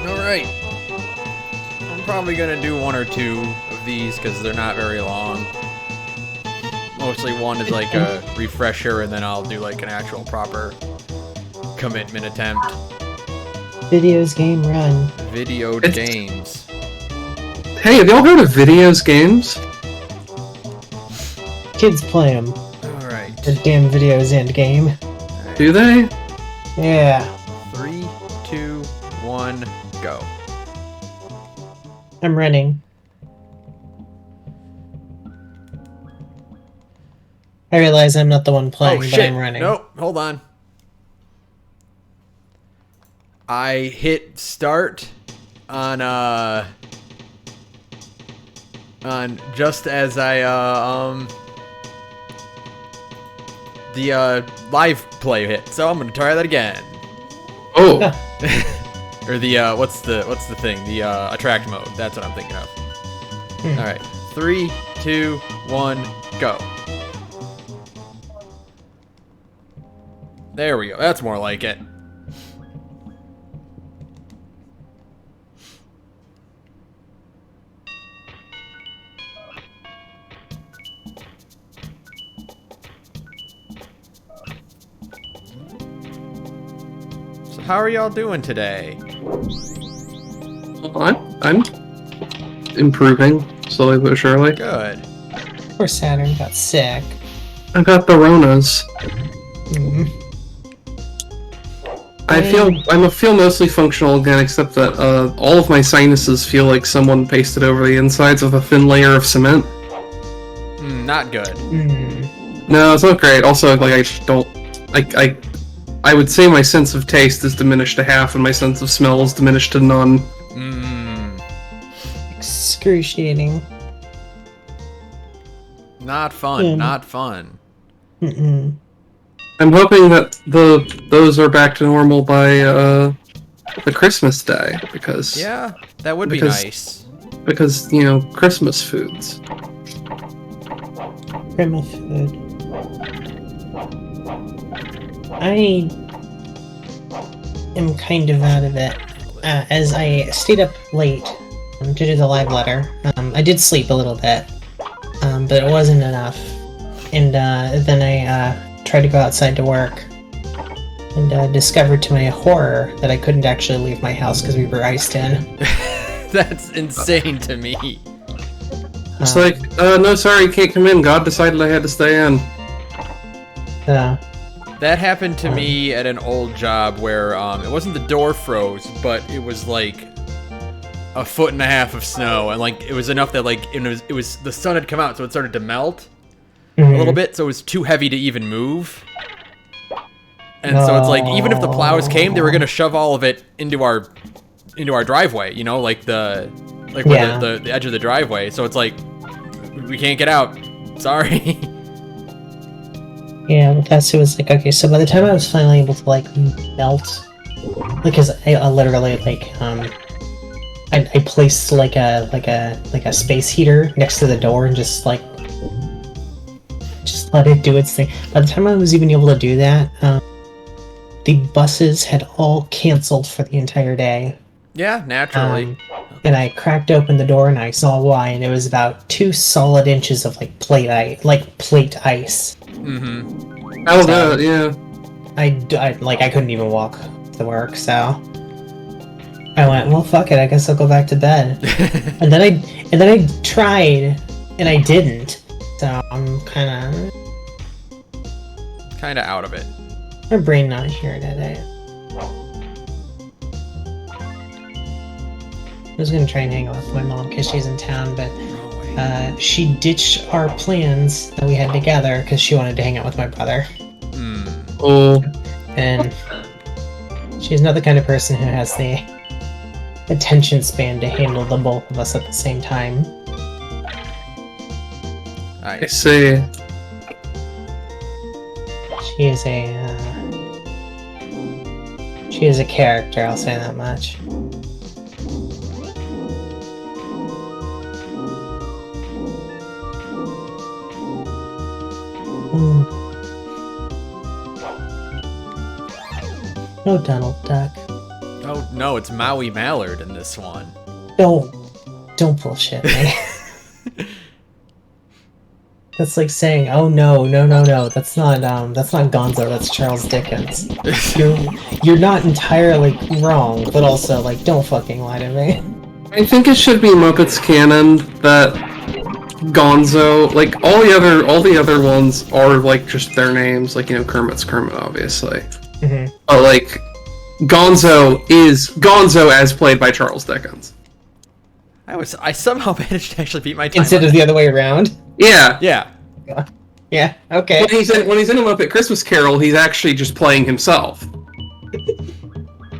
Alright. I'm probably gonna do one or two of these because they're not very long. Mostly one is like a refresher, and then I'll do like an actual proper commitment attempt. Videos game run. Videoed games. Hey, have y'all heard of videos games? Kids play them. Alright. The damn videos end game. Do they? Yeah. 3, 2, 1, go. I'm running. I realize I'm not the one playing, Oh but shit! I'm running. Nope, hold on. I hit start on just as I the live play hit, so I'm gonna try that again. Oh, Or the what's the thing? The attract mode. That's what I'm thinking of. All right, 3, 2, 1, go. There we go. That's more like it. So how are y'all doing today? I'm improving slowly but surely. Good. Poor Saturn got sick. I got the Ronas. Mm. I feel mostly functional again, except that all of my sinuses feel like someone pasted over the insides with a thin layer of cement. Not good. Mm. No, it's not great. Also, like I just don't like I would say my sense of taste is diminished to half, and my sense of smell is diminished to none. Excruciating. Not fun. Not fun. Mm-mm. I'm hoping that those are back to normal by the Christmas day, because Yeah, that would be nice. Because you know, Christmas foods. Grandma food. I am kind of out of it. As I stayed up late to do the live letter, I did sleep a little bit, but it wasn't enough. And then I tried to go outside to work, and discovered to my horror that I couldn't actually leave my house because we were iced in. That's insane to me. It's like, no, sorry, you can't come in. God decided I had to stay in. That happened to me at an old job where it wasn't the door froze, but it was like 1.5 feet of snow, and like it was enough that like it was the sun had come out, so it started to melt a little bit, so it was too heavy to even move. And so it's like even if the plows came, they were gonna shove all of it into our driveway, you know, like the edge of the driveway. So it's like we can't get out. Sorry. Yeah, but it was like, okay, so by the time I was finally able to like melt, because I literally like I placed like a space heater next to the door and just let it do its thing. By the time I was even able to do that, the buses had all canceled for the entire day. Yeah, naturally. And I cracked open the door and I saw why, and it was about 2 solid inches of like plate ice. Mm-hmm. Oh, that, yeah. I couldn't even walk to work, so I went, well, fuck it, I guess I'll go back to bed. and then I tried, and I didn't. So I'm kind of out of it. My brain not here today. I was gonna try and hang out with my mom because she's in town, but she ditched our plans that we had together because she wanted to hang out with my brother. Oh. And she's not the kind of person who has the attention span to handle the both of us at the same time. I see. She is a character, I'll say that much. No Donald Duck. Oh No, it's Maui Mallard in this one. Don't bullshit me. That's like saying, oh no, that's not Gonzo, that's Charles Dickens. You're not entirely wrong, but also, like, don't fucking lie to me. I think it should be Muppets canon that Gonzo, like, all the other ones are, like, just their names, like, you know, Kermit's Kermit, obviously. Mm-hmm. But, like, Gonzo is Gonzo as played by Charles Dickens. I somehow managed to actually beat my time. Instead of the other way around? Yeah. Yeah. Yeah, okay. When he's in a Muppet Christmas Carol, he's actually just playing himself.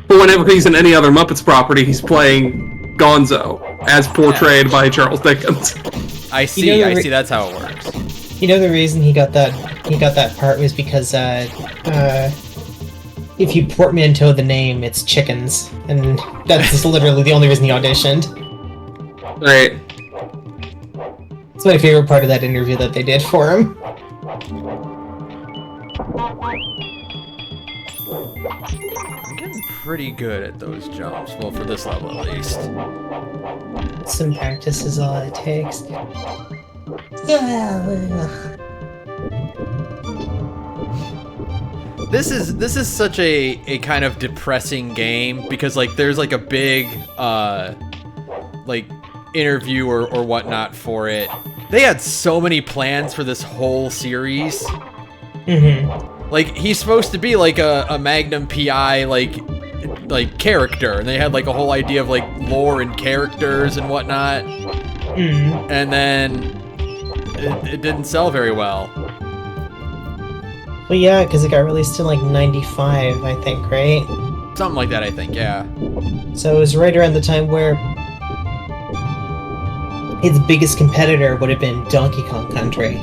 But whenever he's in any other Muppets property, he's playing Gonzo, as portrayed by Charles Dickens. I see, that's how it works. You know the reason he got that part was because, if you portmanteau the name, it's chickens. And that's just literally the only reason he auditioned. Right. It's my favorite part of that interview that they did for him. I'm getting pretty good at those jumps. Well, for this level at least. Some practice is all it takes. This is such a kind of depressing game because like there's like a big like interview or whatnot for it. They had so many plans for this whole series. Mm-hmm. Like he's supposed to be like a Magnum PI like character, and they had like a whole idea of like lore and characters and whatnot. Mm-hmm. And then it didn't sell very well. Well, yeah, because it got released in like '95, I think, right? Something like that, I think. Yeah. So it was right around the time where its biggest competitor would have been Donkey Kong Country.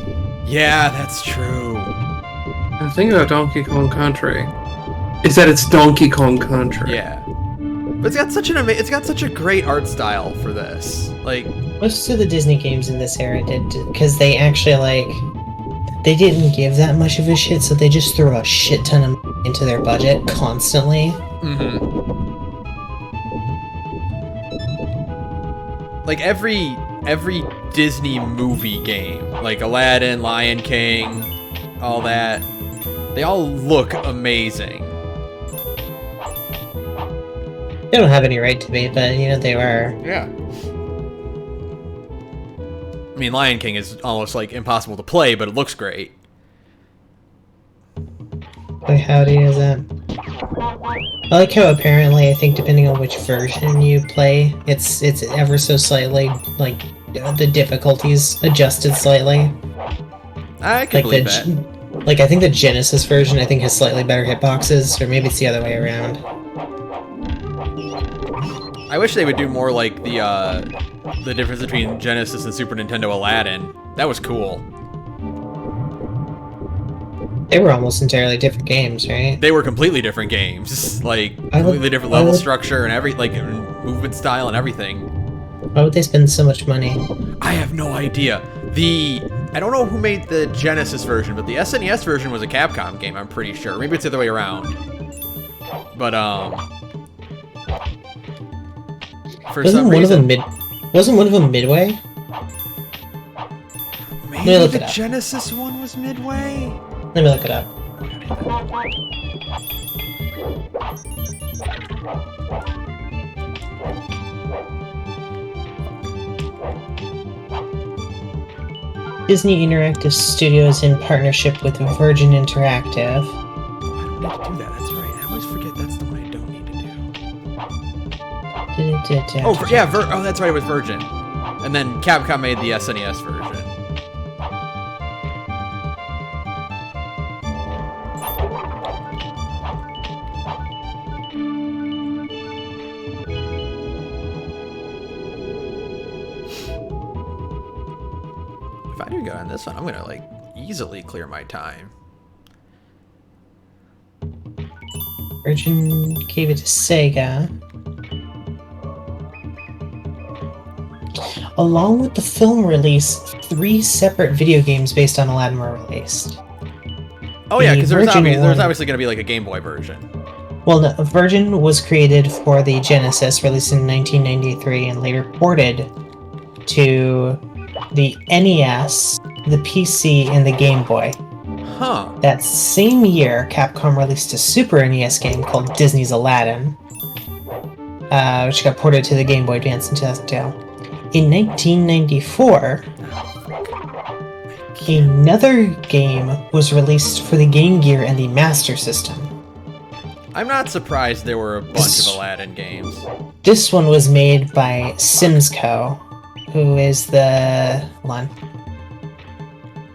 Yeah, that's true. The thing about Donkey Kong Country is that it's Donkey Kong Country. Yeah, but it's got such a great art style for this. Like most of the Disney games in this era did, because they actually they didn't give that much of a shit, so they just threw a shit ton of into their budget constantly. Mm-hmm. Like every Disney movie game, like Aladdin, Lion King, all that, they all look amazing. They don't have any right to be, but you know they are. Yeah. I mean, Lion King is almost like impossible to play, but it looks great. Boy, howdy is that? I like how apparently, I think depending on which version you play, it's ever so slightly, like, the difficulties adjusted slightly. I can believe that. Like, I think the Genesis version, I think, has slightly better hitboxes, or maybe it's the other way around. I wish they would do more like the difference between Genesis and Super Nintendo Aladdin. That was cool. They were almost entirely different games, right? They were completely different games, like completely different level structure and movement style and everything. Why would they spend so much money? I have no idea. I don't know who made the Genesis version, but the SNES version was a Capcom game, I'm pretty sure. Maybe it's the other way around. But for some reason, wasn't one of them Midway? Maybe the Genesis one was Midway? Let me look it up. Disney Interactive Studios in partnership with Virgin Interactive. I don't need to do that, that's right. I always forget that's the one I don't need to do. Oh, yeah, that's right, it was Virgin. And then Capcom made the SNES version. If I do go on this one, I'm gonna like easily clear my time. Virgin gave it to Sega. Along with the film release, 3 separate video games based on Aladdin were released. Oh yeah, because there's obviously going to be like a Game Boy version. Well, no, a version was created for the Genesis, released in 1993, and later ported to the NES, the PC, and the Game Boy. Huh. That same year, Capcom released a Super NES game called Disney's Aladdin, which got ported to the Game Boy Advance in 2002. In 1994, another game was released for the Game Gear and the Master System. I'm not surprised there were a bunch of Aladdin games. This one was made by Simsco, who is the... hold on.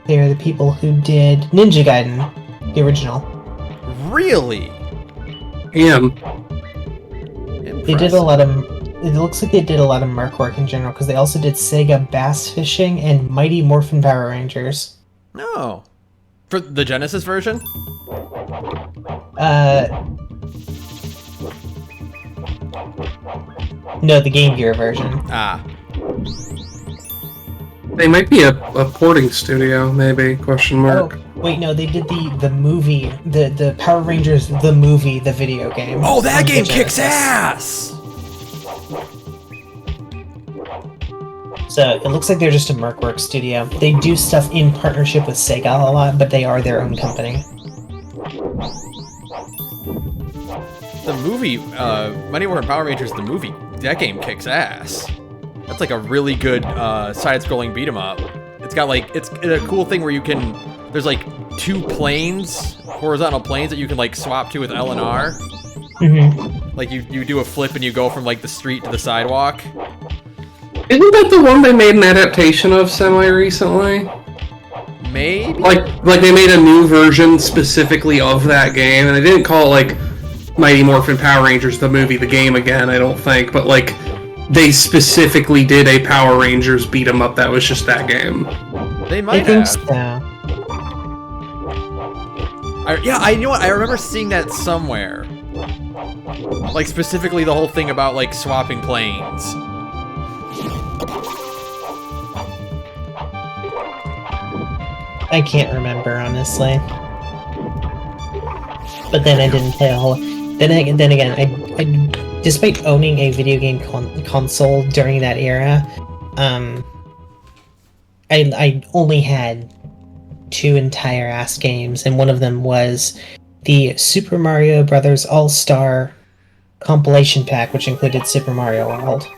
They're the people who did Ninja Gaiden, the original. Really? Yeah. They did a lot of... It looks like they did a lot of Merc work in general, because they also did Sega Bass Fishing and Mighty Morphin Power Rangers. No. For the Genesis version? No, the Game Gear version. Ah. They might be a porting studio, maybe, question mark. Oh, wait, no, they did the movie, the Power Rangers, the movie, the video game. Oh, that on the game kicks Genesis. ass! So it looks like they're just a Mercworks studio. They do stuff in partnership with Sega a lot, but they are their own company. The movie, Mighty Morphin Power Rangers, the movie, that game kicks ass. That's like a really good side-scrolling beat 'em up. It's got like, it's a cool thing where you can, there's like 2 planes, horizontal planes that you can like swap to with L and R. Mm-hmm. Like you do a flip and you go from like the street to the sidewalk. Isn't that the one they made an adaptation of semi-recently? Maybe? Like they made a new version specifically of that game, and they didn't call it like Mighty Morphin Power Rangers the movie, the game again, I don't think, but like they specifically did a Power Rangers beat 'em up that was just that game. They might I think have. so. Yeah, I know what, I remember seeing that somewhere. Like specifically the whole thing about like swapping planes. I can't remember, honestly. But then I didn't play a whole... Then again, I despite owning a video game console during that era, I only had 2 entire ass games, and one of them was the Super Mario Brothers All-Star compilation pack, which included Super Mario World.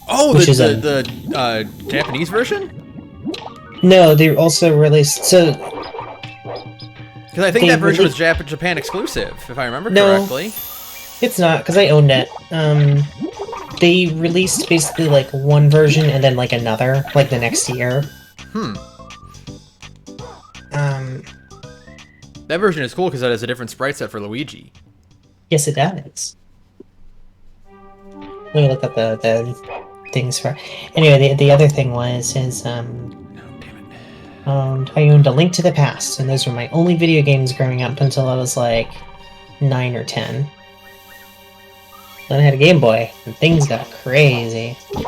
Oh, Which is the Japanese version? No, they also released... So, Because I think They that version was released- Japan exclusive, if I remember No. correctly. it's not, because I owned it. They released basically like one version and then like another, like the next year. That version is cool because it has a different sprite set for Luigi. Yes, it does. Let me look up the things for... Anyway, the other thing is, No, damn it. I owned A Link to the Past, and those were my only video games growing up until I was like 9 or 10. Then I had a Game Boy, and things got crazy. There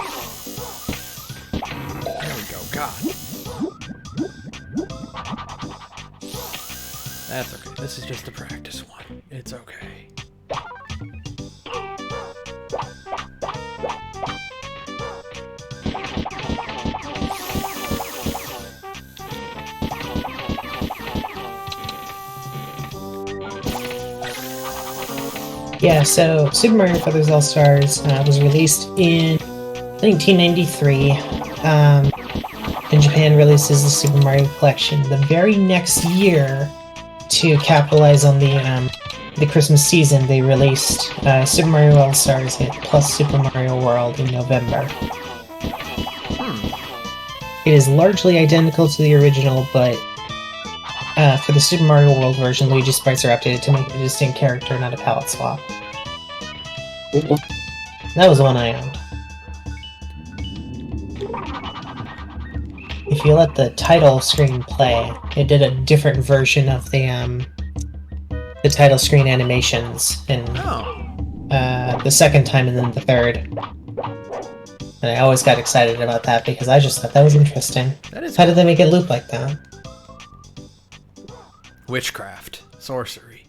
we go, God. That's okay. This is just a practice one. It's okay. Yeah, so Super Mario Bros. All-Stars was released in 1993. And Japan releases the Super Mario Collection the very next year. To capitalize on the Christmas season, they released Super Mario All-Stars plus Super Mario World in November. It is largely identical to the original, but for the Super Mario World version, Luigi's sprites are updated to make it a distinct character, not a palette swap. That was the one I owned. If you let the title screen play, it did a different version of the title screen animations in the second time and then the third. And I always got excited about that because I just thought that was interesting. That is How did they make it loop like that? witchcraft. Sorcery.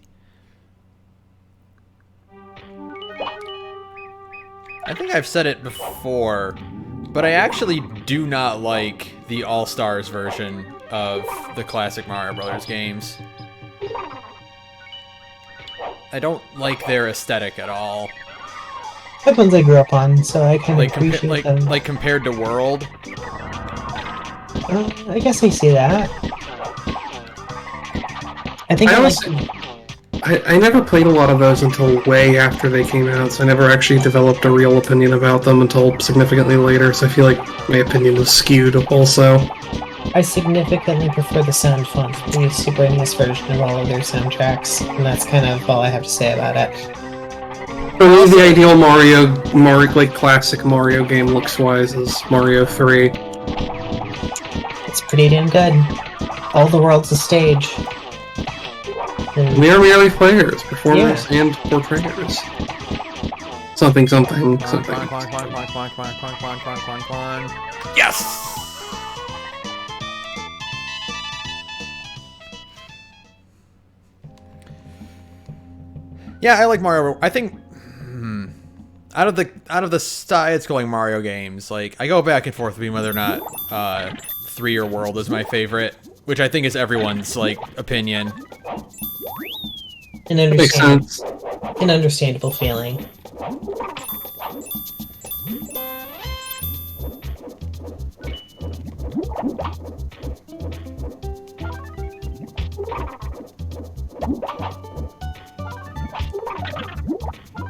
I think I've said it before, but I actually do not like the All-Stars version of the classic Mario Brothers games. I don't like their aesthetic at all. The ones I grew up on, so I can appreciate them. Like compared to World. I guess I see that. I think I never played a lot of those until way after they came out, so I never actually developed a real opinion about them until significantly later, so I feel like my opinion was skewed also. I significantly prefer the sound font from the Super NES version of all of their soundtracks, and that's kind of all I have to say about it. For me, the ideal Mario like classic Mario game looks-wise is Mario 3. It's pretty damn good. All the world's a stage. And they are merely players, performers, and portrayers. Something. Yes! Yeah, I like Mario. I think out of the side-scrolling Mario games, like I go back and forth between whether or not 3 or World is my favorite, which I think is everyone's like opinion. An understandable feeling.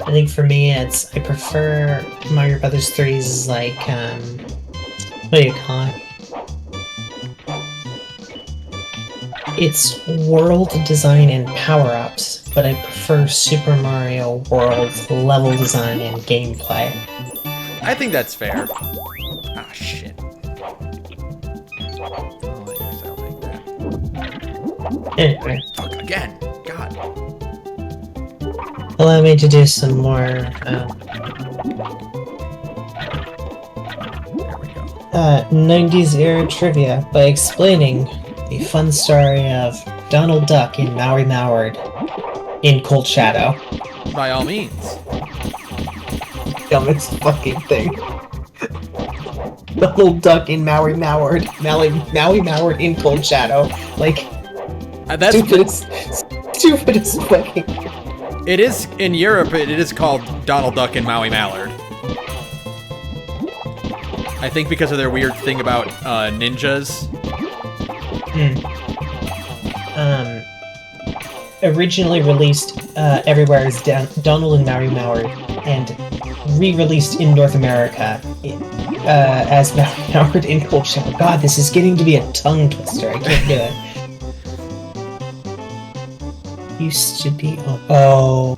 I think for me, I prefer Mario Brothers 3's like, what do you call it? It's world design and power-ups, but I prefer Super Mario World level design and gameplay. I think that's fair. Ah, shit. Anyway. Fuck, again. God. Allow me to do some more, 90s era trivia by explaining the fun story of Donald Duck in Maui Mallard in Cold Shadow. By all means. Dumbest fucking thing. Donald Duck in Maui Mallard. Maui Mallard in Cold Shadow. Like, that's stupidest fucking. It is, in Europe, it is called Donald Duck and Maui Mallard. I think because of their weird thing about ninjas. Originally released everywhere as Donald and Maui Mallard, and re-released in North America as Maui Mallard in Cold Shadow. God, this is getting to be a tongue twister. I can't do it. Used to be. Oh.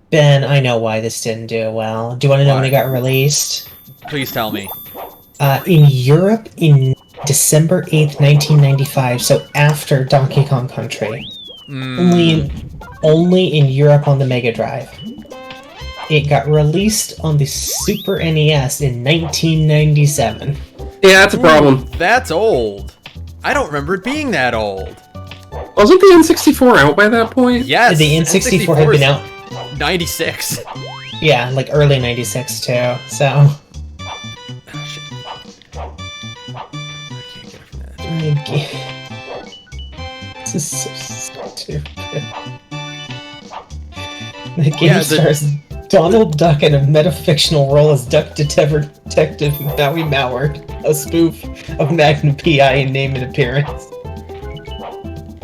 Ben, I know why this didn't do well. Do you want to know when it got released? Please tell me. In Europe in December 8th, 1995, so after Donkey Kong Country. Only in Europe on the Mega Drive. It got released on the Super NES in 1997. Yeah, that's a problem. That's old. I don't remember it being that old. Wasn't the N64 out by that point? Yes. The N64 had been out. 96. Yeah, like early 96 too, so. Oh, shit. I can't get from that. This is so stupid. The game stars Donald Duck in a metafictional role as Duck Detective Maui Mallard, a spoof of Magnum P.I. in name and appearance.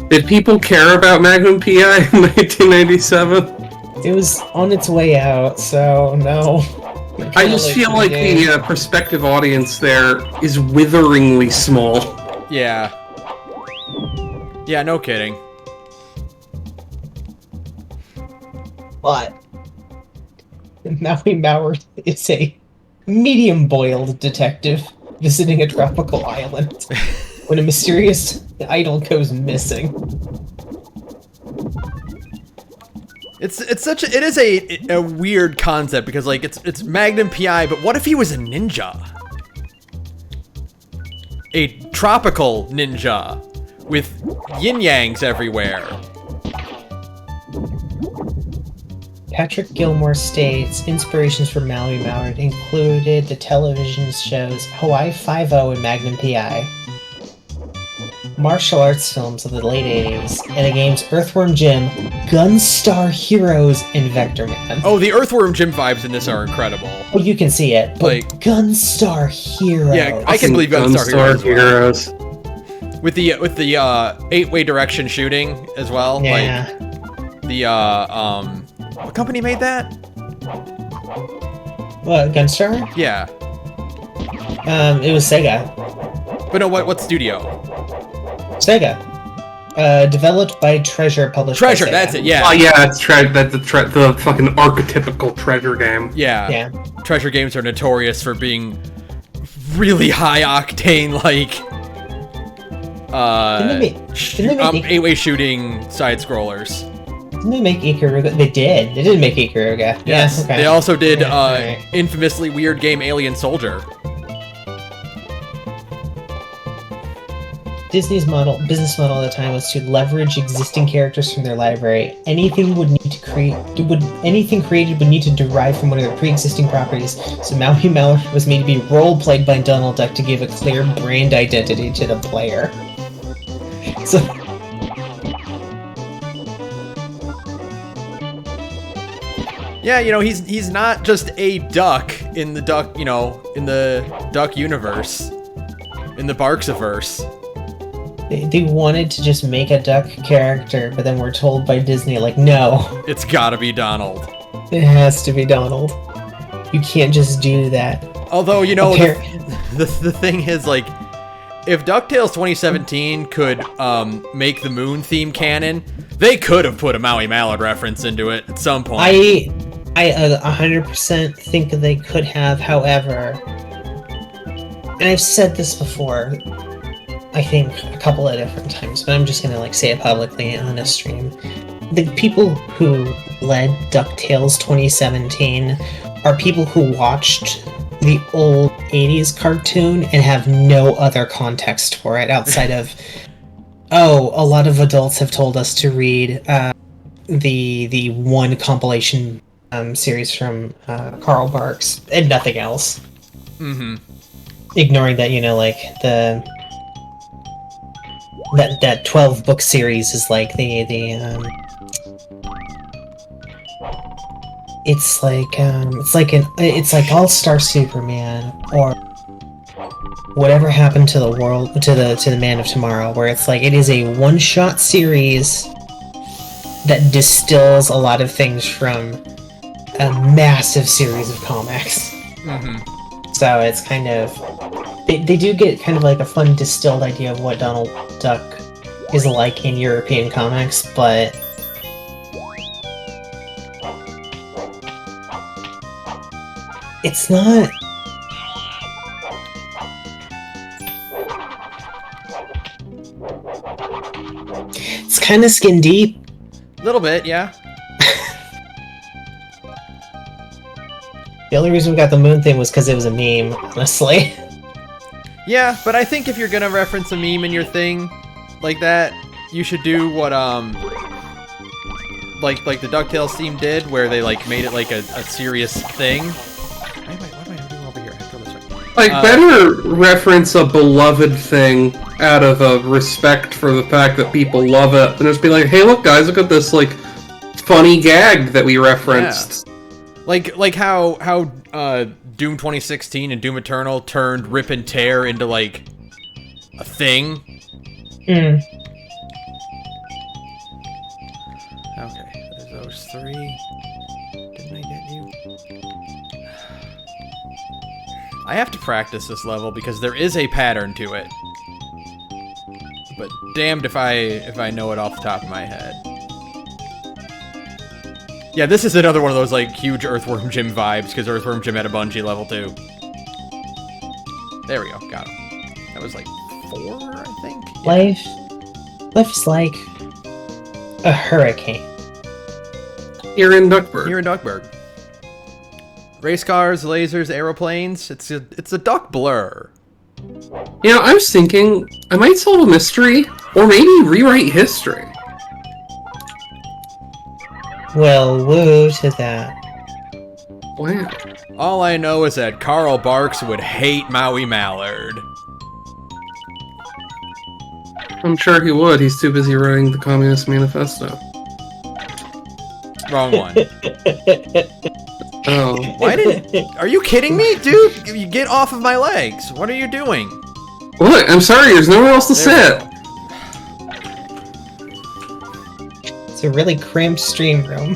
Did people care about Magnum P.I. in 1997? It was on its way out, so no. I just feel like the prospective audience there is witheringly small. Yeah. Yeah, no kidding. But Maui Mallard is a medium-boiled detective visiting a tropical island when a mysterious idol goes missing. It is a weird concept because like it's Magnum PI, but what if he was a ninja? A tropical ninja with yin-yangs everywhere. Patrick Gilmore states inspirations for Maui Mallard included the television shows Hawaii Five-0 and Magnum P.I., martial arts films of the late 80s, and the games Earthworm Jim, Gunstar Heroes, and Vector Man. Oh, the Earthworm Jim vibes in this are incredible. Well, you can see it, but Like- Gunstar Heroes. Yeah, I can believe Gunstar Heroes. With the 8-way direction shooting as well. Yeah. Like the what company made that? What, Gunstar? Yeah. It was Sega. But no, what studio? Sega. Developed by Treasure, published Treasure, by Sega. that's it, yeah. Oh yeah, it's the fucking archetypical treasure game. Yeah. Yeah. Treasure games are notorious for being really high octane, like Didn't they make 8-way shooting side scrollers. Didn't they make Ikaruga? They did. They did make Ikaruga. Yes. Yeah, okay. They also did Yeah, alright. infamously weird game Alien Soldier. Disney's business model at the time was to leverage existing characters from their library. Anything created would need to derive from one of their pre-existing properties. So Maui Mallard was made to be role-played by Donald Duck to give a clear brand identity to the player. So Yeah, you know, he's not just a duck in the duck, you know, in the duck universe, in the Barksiverse. they wanted to just make a duck character, but then we're told by Disney, like, no, It's gotta be Donald. it has to be Donald. You can't just do that. Although, you know, Appar- the thing is, like, if DuckTales 2017 could make the Moon theme canon, they could have put a Maui Mallard reference into it at some point. I 100% think they could have, however, and I've said this before, I think a couple of different times, but I'm just gonna like say it publicly on a stream. The people who led DuckTales 2017 are people who watched the old 80s cartoon and have no other context for it outside of, oh, a lot of adults have told us to read the one compilation series from Carl Barks and nothing else. Mm-hmm. Ignoring that, you know, like that 12 book series is like it's like All-Star Superman or whatever happened to the world to the Man of Tomorrow, where it's like it is a one-shot series that distills a lot of things from a massive series of comics. Mm-hmm. So it's kind of they do get kind of like a fun distilled idea of what Donald Duck is like in European comics, but it's not. It's kind of skin deep. A little bit, yeah. The only reason we got the moon thing was because it was a meme, honestly. Yeah, but I think if you're gonna reference a meme in your thing like that, you should do what like the DuckTales theme did, where they like made it like a serious thing. What am I doing over here? I have to go this way. Like, better reference a beloved thing out of a respect for the fact that people love it, than just be like, hey, look, guys, look at this, like, funny gag that we referenced. Like how Doom 2016 and Doom Eternal turned Rip and Tear into like a thing. Mm. Okay, there's those three. Didn't I get you? I have to practice this level because there is a pattern to it. But damned if I know it off the top of my head. Yeah, this is another one of those like huge Earthworm Jim vibes because Earthworm Jim had a bungee level too. There we go, got him. That was like 4, I think. Yeah. Life is like a hurricane. Here in Duckburg. Here in Duckburg. Race cars, lasers, aeroplanes. It's a duck blur. You know, I was thinking, I might solve a mystery, or maybe rewrite history. Well, woo to that. Wow. All I know is that Carl Barks would hate Maui Mallard. I'm sure he would. He's too busy writing the Communist Manifesto. Wrong one. Oh. Are you kidding me, dude? You get off of my legs. What are you doing? Look, I'm sorry, there's nowhere else to sit. It's a really cramped stream room.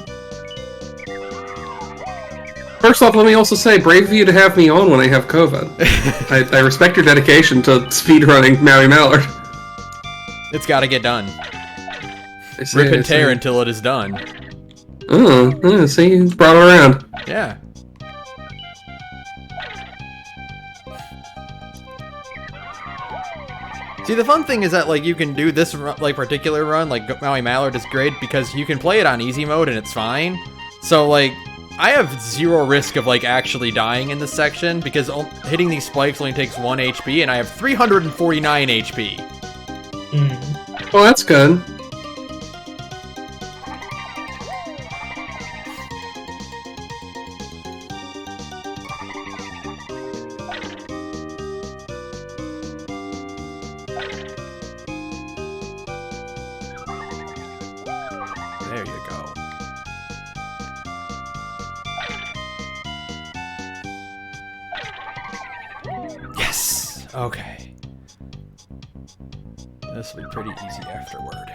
First off, let me also say, brave of you to have me on when I have COVID. I respect your dedication to speedrunning Maui Mallard. It's gotta get done. I Rip and tear until it is done. Oh, see, you brought it around. Yeah. See, the fun thing is that, like, you can do this, like, particular run, like, Maui Mallard is great because you can play it on easy mode and it's fine. So, like, I have zero risk of, like, actually dying in this section because hitting these spikes only takes 1 HP and I have 349 HP. Well, that's good. There you go. Yes! Okay. This will be pretty easy afterward.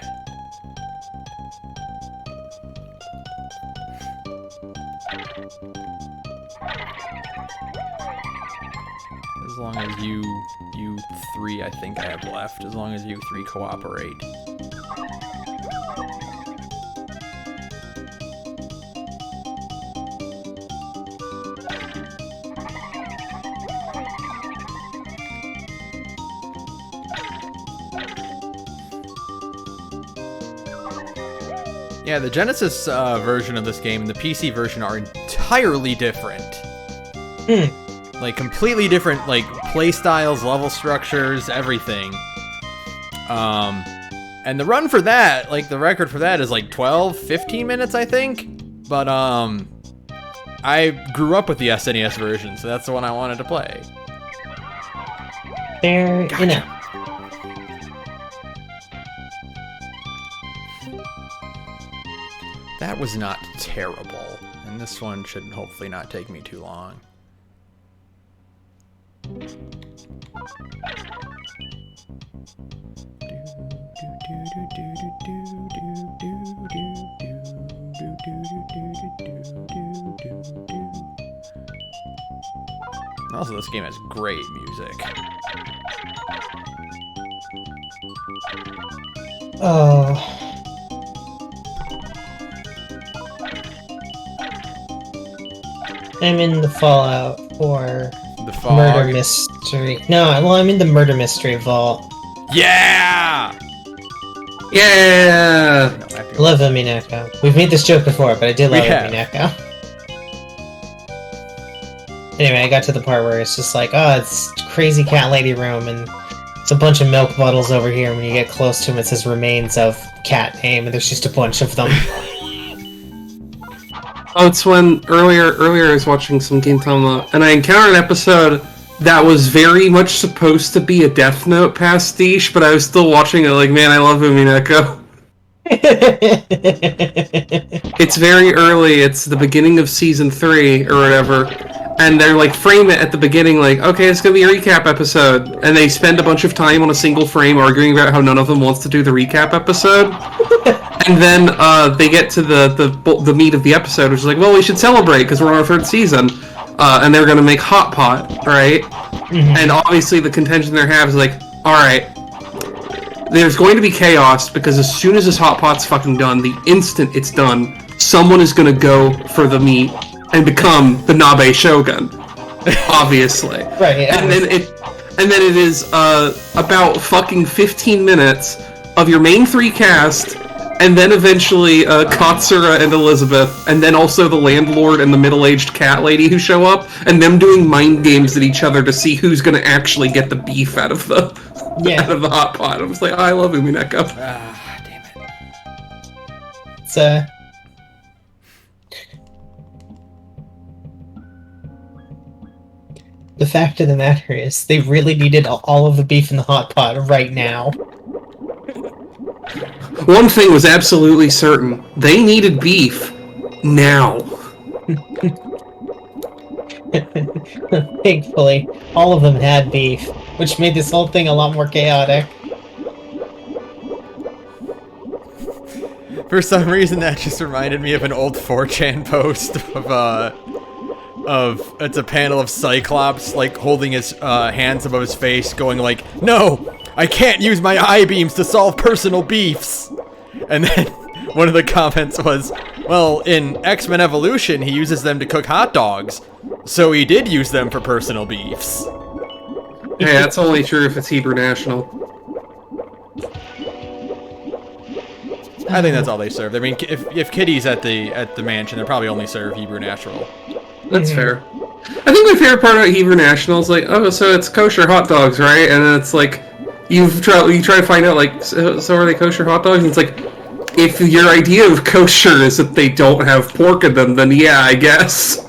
As long as you three, I think I have left. As long as you three cooperate. Yeah, the Genesis version of this game and the PC version are entirely different. Like, completely different, like, play styles, level structures, everything. And the run for that, like, the record for that is, like, 12, 15 minutes, I think? But, I grew up with the SNES version, so that's the one I wanted to play. Fair enough. That was not terrible, and this one should hopefully not take me too long. Also, this game has great music. Oh. I'm in the Fallout for The fog. Murder Mystery. No, well, I'm in the Murder Mystery Vault. Yeah! Yeah! No, I have to I go. love Mineko. We've made this joke before, but I did love We have. Mineko. Anyway, I got to the part where it's just like, oh, it's crazy cat lady room, and it's a bunch of milk bottles over here. When you get close to them, it says remains of cat name, and there's just a bunch of them. Oh, it's when earlier I was watching some Gintama, and I encountered an episode that was very much supposed to be a Death Note pastiche, but I was still watching it like, man, I love Umineko. It's very early, it's the beginning of season 3 or whatever, and they're like, frame it at the beginning like, okay, it's gonna be a recap episode, and they spend a bunch of time on a single frame arguing about how none of them wants to do the recap episode. And then they get to the meat of the episode, which is like, well, we should celebrate because we're on our 3rd season, and they're gonna make Hot Pot, right? Mm-hmm. And obviously the contention they have is like, all right, there's going to be chaos because as soon as this Hot Pot's fucking done, the instant it's done, someone is gonna go for the meat and become the Nabe Shogun, obviously. Right. Yeah. And then it is about fucking 15 minutes of your main 3 cast. And then eventually Katsura and Elizabeth, and then also the landlord and the middle-aged cat lady who show up, and them doing mind games at each other to see who's gonna actually get the beef out of the out of the hot pot. I was like, oh, I love Umineko. Ah, damn it. It's The fact of the matter is, they really needed all of the beef in the hot pot right now. One thing was absolutely certain. They needed beef. Now. Thankfully, all of them had beef, which made this whole thing a lot more chaotic. For some reason, that just reminded me of an old 4chan post of it's a panel of Cyclops like holding his hands above his face, going like, "No, I can't use my eye beams to solve personal beefs." And then one of the comments was, "Well, in X-Men Evolution, he uses them to cook hot dogs, so he did use them for personal beefs." Hey, that's only true if it's Hebrew National. I think that's all they serve. I mean, if Kitty's at the mansion, they probably only serve Hebrew National. That's fair. I think my favorite part about Hebrew National is like, oh, so it's kosher hot dogs, right? And then it's like, you try to find out like, so are they kosher hot dogs? And it's like, if your idea of kosher is that they don't have pork in them, then yeah, I guess.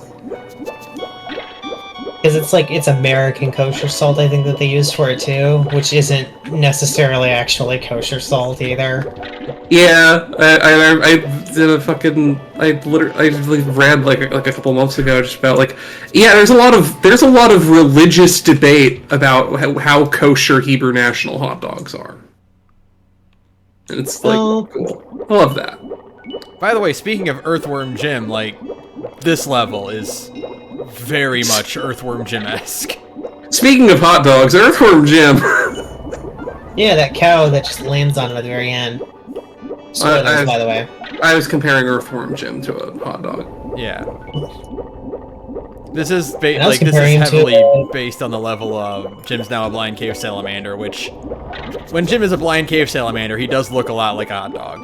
Because it's like, it's American kosher salt, I think, that they use for it too, which isn't necessarily actually kosher salt either. Yeah, I did a fucking I read like a couple months ago just about like, yeah, there's a lot of religious debate about how kosher Hebrew National hot dogs are. And it's like, cool. I love that. By the way, speaking of Earthworm Jim, like, this level is very much Earthworm Jim-esque. Speaking of hot dogs, Earthworm Jim. Yeah, that cow that just lands on him at the very end. Spoilers, by the way. I was comparing Earthworm Jim to a hot dog. Yeah. This is heavily based on the level of Jim's now a blind cave salamander, which, when Jim is a blind cave salamander, he does look a lot like a hot dog.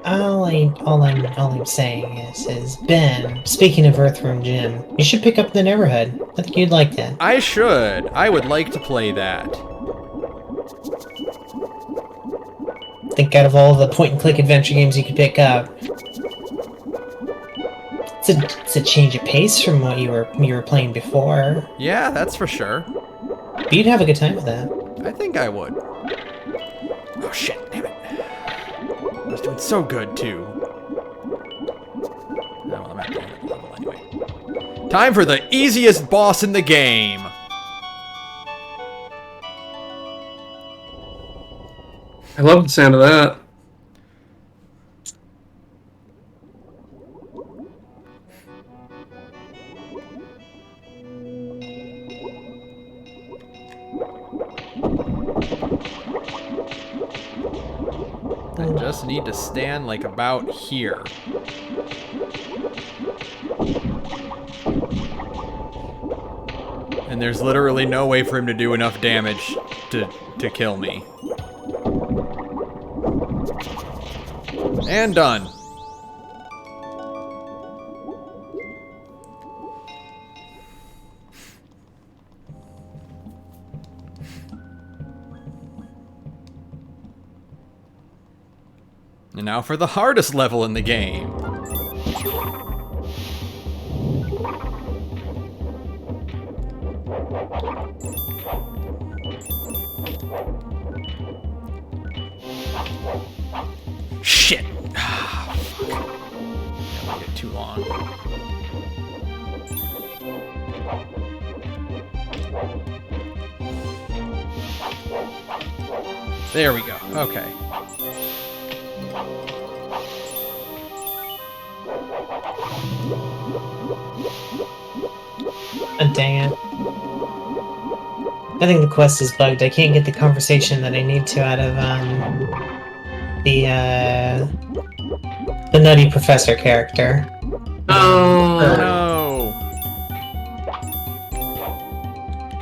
All I'm saying is, Ben, speaking of Earthworm Jim, you should pick up the Neighborhood. I think you'd like that. I should. I would like to play that. I think out of all the point-and-click adventure games you could pick up, it's a change of pace from what you were playing before. Yeah, that's for sure. But you'd have a good time with that. I think I would. Oh shit, damn it. I was doing so good, too. Oh, well, I'm at the end of the level anyway. Time for the easiest boss in the game! I love the sound of that. I just need to stand like about here. And there's literally no way for him to do enough damage to kill me. And done. And now for the hardest level in the game. Shit! Ah, fuck. That might get too long. There we go. Okay. Oh, dang it. I think the quest is bugged. I can't get the conversation that I need to out of, the nutty professor character. Oh, no.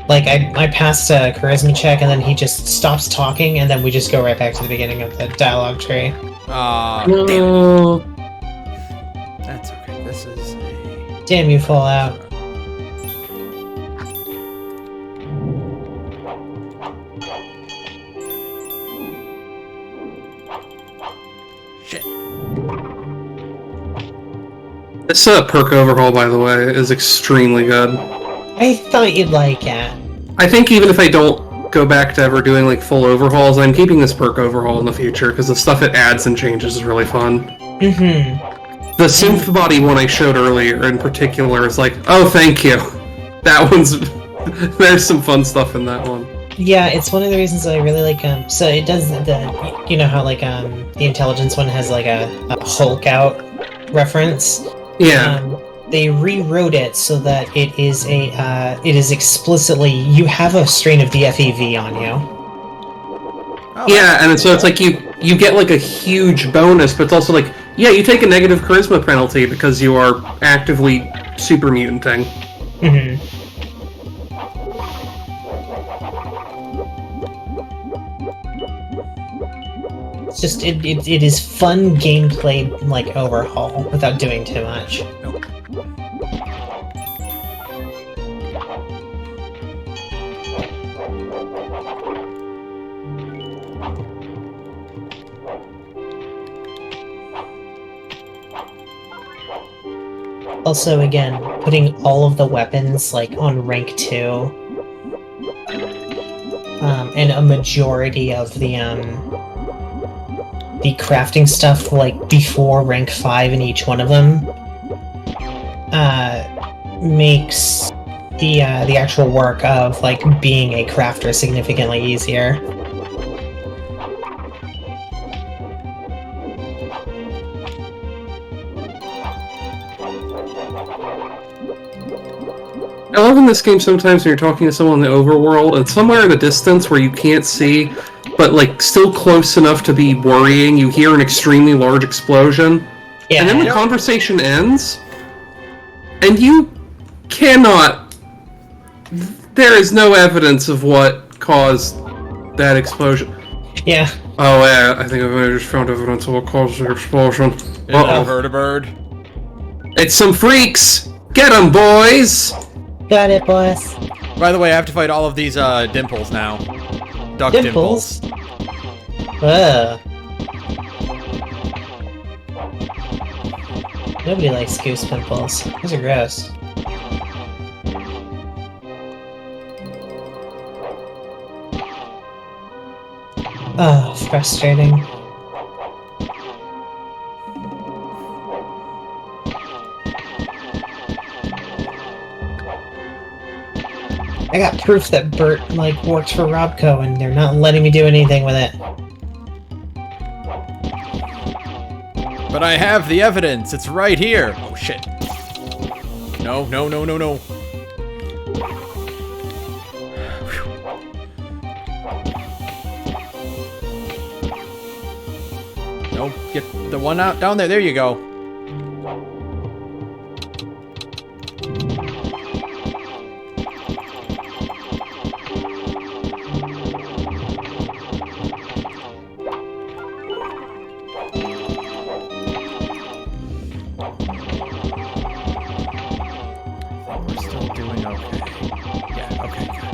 Like, I passed a charisma check and then he just stops talking and then we just go right back to the beginning of the dialogue tree. Aw, no. damn it. That's okay. This is a... Damn you, Fallout. Shit. This perk overhaul, by the way, is extremely good. I thought you'd like it. I think even if I don't go back to ever doing like full overhauls, I'm keeping this perk overhaul in the future because the stuff it adds and changes is really fun. Mm-hmm. The synth body one I showed earlier in particular is like, oh, thank you. That one's there's some fun stuff in that one. Yeah, it's one of the reasons I really like so it does the you know how like the intelligence one has like a Hulk out reference. Yeah. They rewrote it so that it is it is explicitly you have a strain of the FEV on you. Oh, Yeah, and so it's like you get like a huge bonus, but it's also like, yeah, you take a negative charisma penalty because you are actively super mutanting. Mm-hmm. It's just it is fun gameplay like overhaul without doing too much. Also, again, putting all of the weapons like on rank 2, and a majority of the crafting stuff like before rank 5 in each one of them, makes the actual work of like being a crafter significantly easier. I love in this game sometimes when you're talking to someone in the overworld and somewhere in the distance where you can't see, but like still close enough to be worrying, you hear an extremely large explosion. Yeah. And then the conversation ends, and you cannot... There is no evidence of what caused that explosion. Yeah. Oh yeah, I think I just found evidence of what caused the explosion. I heard a bird. It's some freaks! Get them, boys! Got it, boss. By the way, I have to fight all of these dimples now. Duck dimples. Ugh. Nobody likes goose pimples. Those are gross. Oh, frustrating. I got proof that Bert, like, works for Robco, and they're not letting me do anything with it. But I have the evidence. It's right here. Oh, shit. No, no, no, no, no. No, get the one out down there. There you go. We're still doing okay. Yeah, okay, good.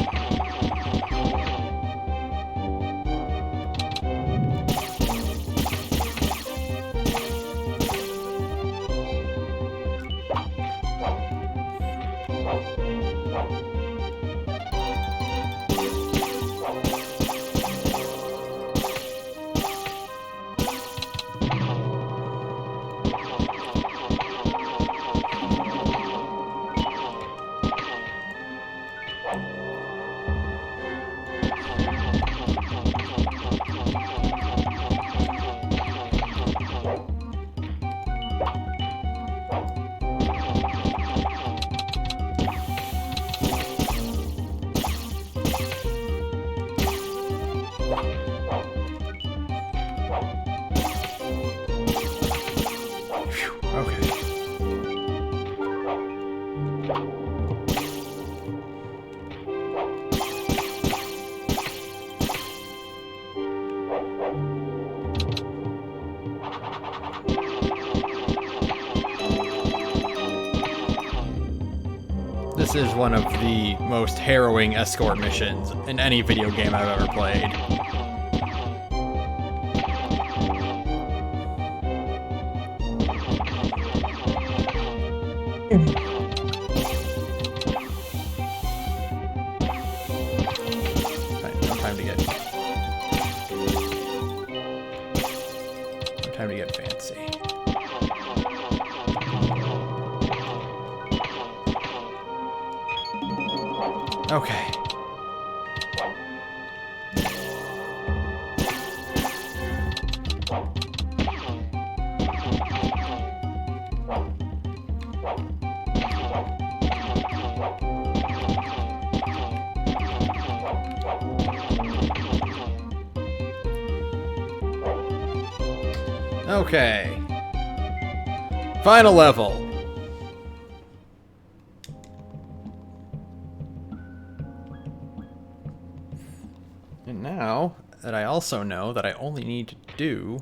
Okay. This is one of the most harrowing escort missions in any video game I've ever played. Okay. Okay. Final level. And now that I also know that I only need to do...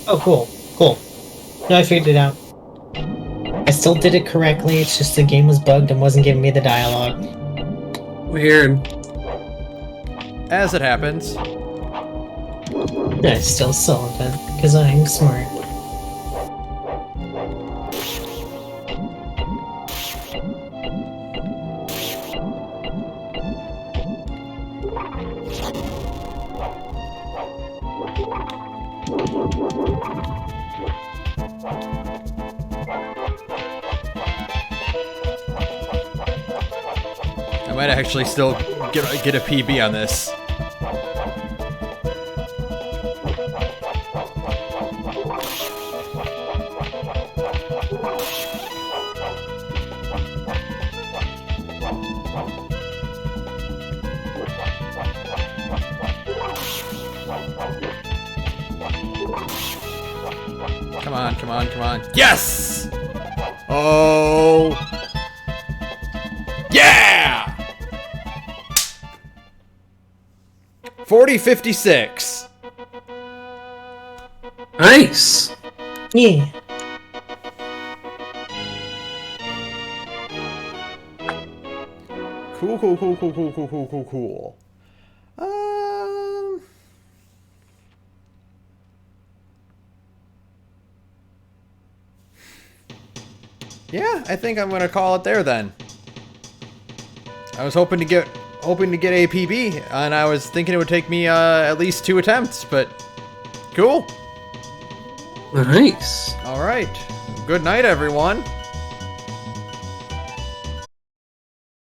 Oh, cool. Cool. No, I figured it out. I still did it correctly, it's just the game was bugged and wasn't giving me the dialogue. Weird. As it happens. I still solved it, because I'm smart. I might actually still get a PB on this. Come on, come on, come on. Yes! Oh! Yeah! 40-56. Nice. Yeah. Cool, cool, cool, cool, cool, cool, cool, cool, cool. Yeah, I think I'm gonna call it there then. I was hoping to get a PB, and I was thinking it would take me at least 2 attempts, but cool. Nice. All right. Good night, everyone.